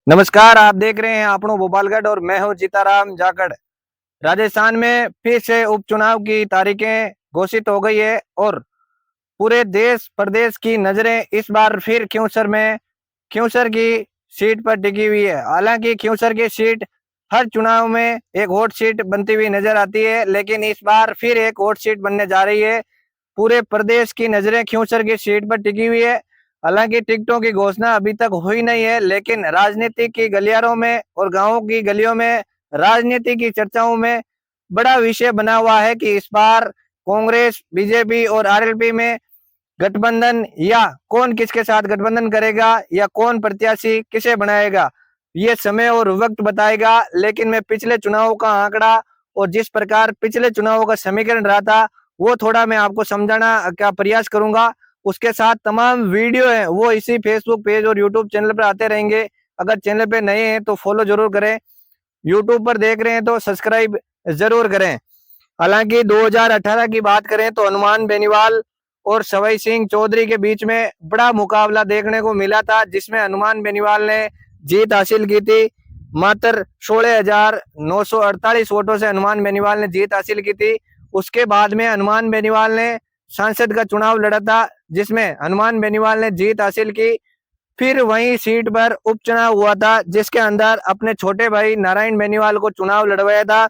नमस्कार, आप देख रहे हैं आपनो भोपालगढ़ और मैं हूं जीताराम जाखड़। राजस्थान में फिर से उपचुनाव की तारीखें घोषित हो गई है और पूरे देश प्रदेश की नजरें इस बार फिर क्यूंसर की सीट पर टिकी हुई है। हालांकि क्यूंसर की सीट हर चुनाव में एक हॉट सीट बनती हुई नजर आती है, लेकिन इस बार फिर एक हॉट सीट बनने जा रही है। पूरे प्रदेश की नजरें क्यूंसर की सीट पर टिकी हुई है। हालांकि टिकटों की घोषणा अभी तक हुई नहीं है, लेकिन राजनीति की गलियारों में और गांवों की गलियों में राजनीति की चर्चाओं में बड़ा विषय बना हुआ है कि इस बार कांग्रेस, बीजेपी और आरएलपी में गठबंधन या कौन किसके साथ गठबंधन करेगा या कौन प्रत्याशी किसे बनाएगा, ये समय और वक्त बताएगा। लेकिन मैं पिछले चुनावों का आंकड़ा और जिस प्रकार पिछले चुनावों का समीकरण रहा था वो थोड़ा मैं आपको समझाना का प्रयास करूंगा। उसके साथ तमाम वीडियो है वो इसी फेसबुक पेज और यूट्यूब चैनल पर आते रहेंगे। अगर चैनल पे नए हैं तो फॉलो जरूर करें, यूट्यूब पर देख रहे हैं तो सब्सक्राइब जरूर करें। हालांकि 2018 की बात करें तो हनुमान बेनीवाल और सवाई सिंह चौधरी के बीच में बड़ा मुकाबला देखने को मिला था, जिसमें हनुमान बेनीवाल ने जीत हासिल की थी। मात्र 16,948 वोटों से हनुमान बेनीवाल ने जीत हासिल की थी। उसके बाद में हनुमान बेनीवाल ने सांसद का चुनाव लड़ा था, जिसमें हनुमान बेनीवाल ने जीत हासिल की। फिर वही सीट पर उपचुनाव हुआ था, जिसके अंदर अपने छोटे भाई नारायण बेनीवाल को चुनाव लड़वाया था,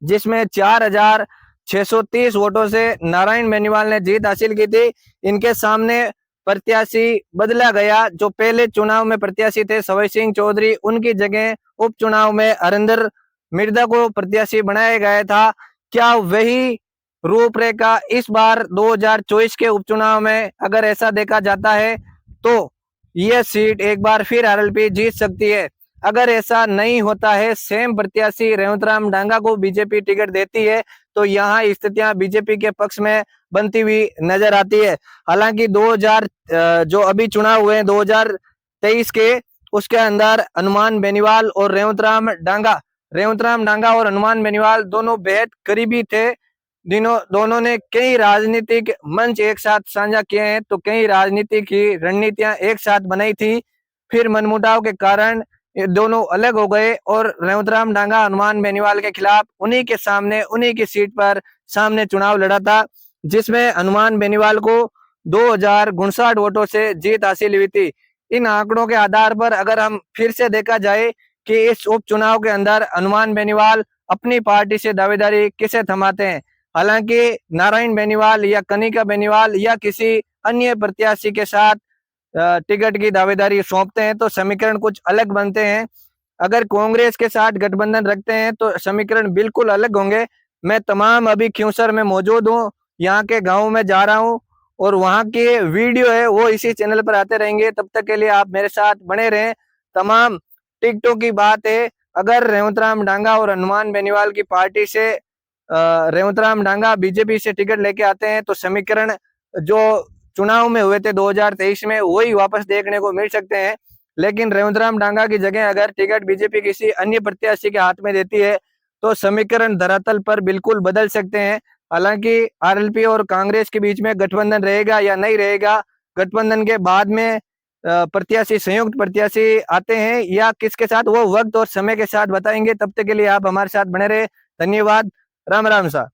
जिसमें 4,630 वोटों से नारायण बेनीवाल ने जीत हासिल की थी। इनके सामने प्रत्याशी बदला गया। जो पहले चुनाव में प्रत्याशी थे सवाई सिंह चौधरी, उनकी जगह उपचुनाव में हरिंदर मिर्जा को प्रत्याशी बनाया गया था। क्या वही रूपरेखा इस बार 2024 के उपचुनाव में अगर ऐसा देखा जाता है तो यह सीट एक बार फिर आरएलपी जीत सकती है। अगर ऐसा नहीं होता है, सेम प्रत्याशी रेवंतराम डांगा को बीजेपी टिकट देती है, तो यहाँ स्थितियां बीजेपी के पक्ष में बनती हुई नजर आती है। हालांकि 2000 जो अभी चुनाव हुए हैं 2023 के, उसके अंदर हनुमान बेनीवाल और रेवंतराम डांगा और हनुमान बेनीवाल दोनों बेहद करीबी थे। दोनों ने कई राजनीतिक मंच एक साथ साझा किए हैं, तो कई राजनीतिक की रणनीतियां एक साथ बनाई थी। फिर मनमुटाव के कारण ये दोनों अलग हो गए और रेवंतराम डांगा हनुमान बेनीवाल के खिलाफ उन्हीं के सामने उन्हीं की सीट पर सामने चुनाव लड़ा था, जिसमें हनुमान बेनीवाल को 2,059 वोटों से जीत हासिल हुई थी। इन आंकड़ों के आधार पर अगर हम फिर से देखा जाए कि इस उपचुनाव के अंदर हनुमान बेनीवाल अपनी पार्टी से दावेदारी किसे थमाते हैं, हालांकि नारायण बेनीवाल या कनिका बेनीवाल या किसी अन्य प्रत्याशी के साथ टिकट की दावेदारी सौंपते हैं तो समीकरण कुछ अलग बनते हैं। अगर कांग्रेस के साथ गठबंधन रखते हैं तो समीकरण बिल्कुल अलग होंगे। मैं तमाम अभी क्यूंसर में मौजूद हूँ, यहाँ के गाँव में जा रहा हूँ और वहाँ के वीडियो है वो इसी चैनल पर आते रहेंगे। तब तक के लिए आप मेरे साथ बने रहें। तमाम टिकटों की बात है, अगर रेवंतराम डांगा और हनुमान बेनीवाल की पार्टी से रेवंतराम डांगा बीजेपी से टिकट लेके आते हैं तो समीकरण जो चुनाव में हुए थे 2023 में वही वापस देखने को मिल सकते हैं। लेकिन रेवंतराम डांगा की जगह अगर टिकट बीजेपी किसी अन्य प्रत्याशी के हाथ में देती है तो समीकरण धरातल पर बिल्कुल बदल सकते हैं। हालांकि आरएलपी और कांग्रेस के बीच में गठबंधन रहेगा या नहीं रहेगा, गठबंधन के बाद में प्रत्याशी संयुक्त प्रत्याशी आते हैं या किसके साथ, वो वक्त और समय के साथ बताएंगे। तब तक के लिए आप हमारे साथ बने रहे। धन्यवाद। राम राम सा।